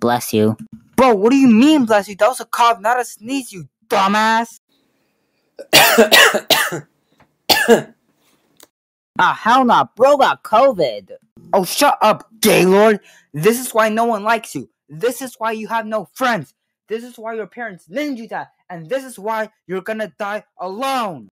Bless you. Bro, what do you mean, bless you? That was a cough, not a sneeze, you dumbass. Hell nah, bro got COVID. Oh, shut up, Gaylord. This is why no one likes you. This is why you have no friends. This is why your parents named you that. And this is why you're gonna die alone.